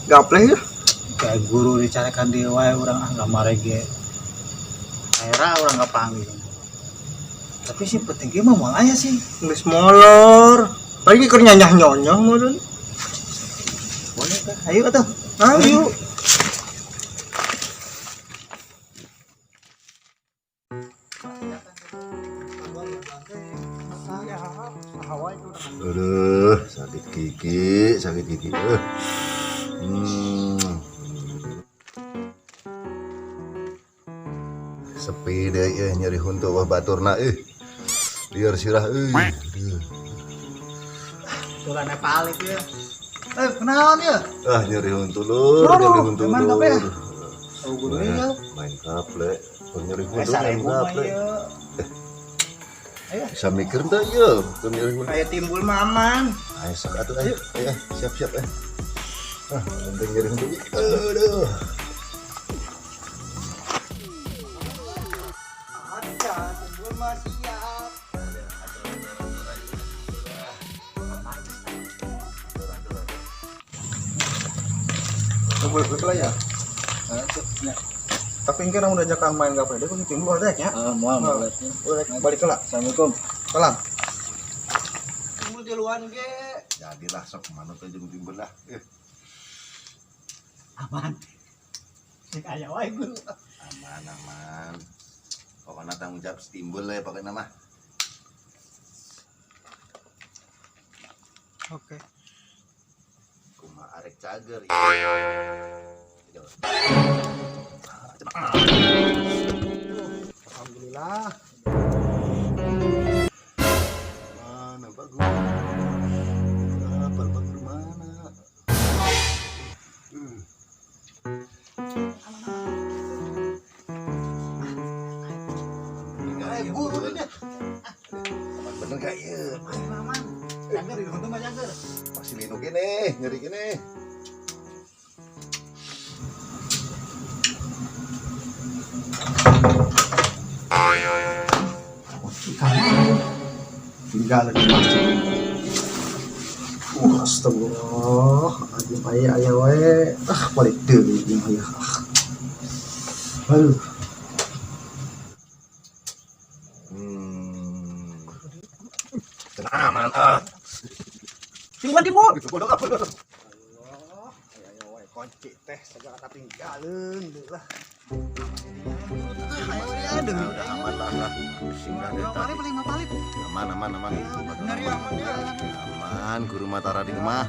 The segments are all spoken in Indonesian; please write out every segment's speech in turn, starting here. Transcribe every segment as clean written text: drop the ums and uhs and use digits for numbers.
gapleh ya. Kayak guru dicarikan di wae orang nggak marege. Akhirnya orang nggak panggil. Tapi sih penting mah mau aja sih. Geus molor. Lagi keur nyanyah-nyonyong meureun. Boleh teh. Ayo atuh. Ayo. Aduh, sakit gigi. Sepi deh ya nyeri untuk wah baturna biar sirah Tulangnya palik ya. Kenalan ya? nyeri untuk lur, nyeri untuk main lur. kape ya? Oh, gue ya. Main kaple, nyeri untuk Sare main bunga kaple. ya. Ayo. Bisa mikir dah ya, nyeri untuk. Kayak timbul maman. Ayo sok atuh ayo, siap. Penting nyeri untuk. Aduh. Ada timbul mah siap. Boleh ya. Tapi ini udah jangan main gapleh, dia kan timbul ada ya. Mual. Balik lah. Assalamualaikum. Salam. Timbul di luar ge. Jadilah sok manut aja timbul lah. Aman. Cek aya wae guru. Aman. Pokoknya tanggung jawab timbul lah ya pakai nama. Oke. Kuma arek cager. Alhamdulillah. Mana Pak Guru? Apa Pak Guru mana? Guru ini. Bener gak ya? Aman. Jager di untung mah jager. Masih linu gini, nyeri gini. Tinggal di masjid. Astagfirullah. Aya wae. Balik deui ieu aya. Aduh. Aman Timbul. Bodoh apa? Allah, aya wae kunci teh segala katinggalin deui lah. Udah aman lah. Singgah deh tadi. Aman. Bener ya aman ya. Aman, Guru Matara di rumah.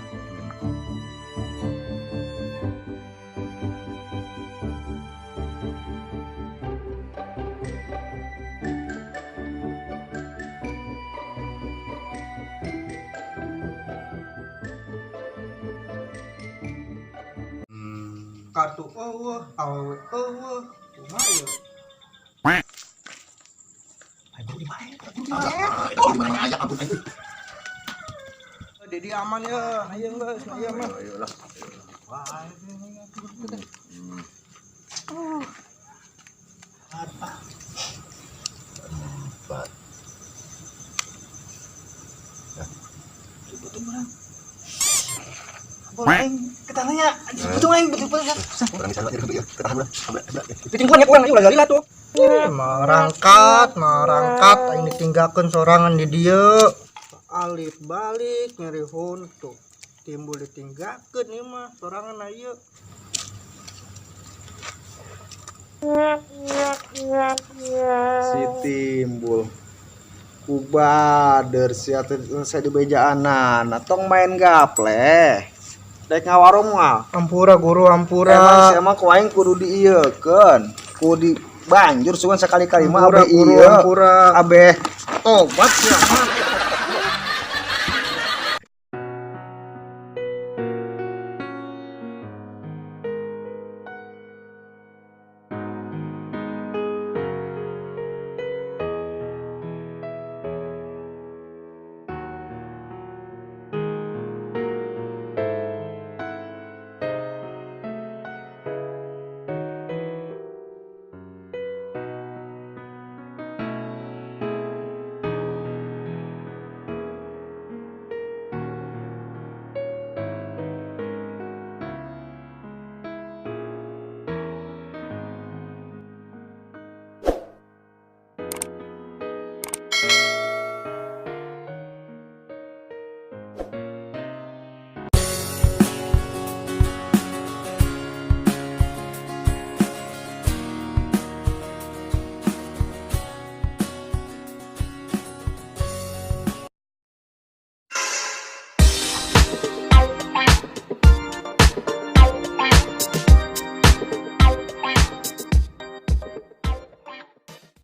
Kartu eueuh, awewe eueuh. Kumaha ya? Dedi aman ya, ayo geus, aya mah. Ayolah. Empat. Boleh kita nanya, betul betul. Berani sana dulu ya. Tahan lah. Bikin gua kurang aja ulah tuh. Marangkat aing ditinggalkeun sorangan di dieu. Alif balik nyari huntu. Timbul ditinggalkeun ieu mah sorangan ayeuna. Si Timbul kubader saya di bejaanan atong main gapleh dek ngawarung mah ampura guru ampura emang ku aing kudu diieukeun kudu banjur sugan sekali-kali mah abe ieu ampura abe tobat ya mah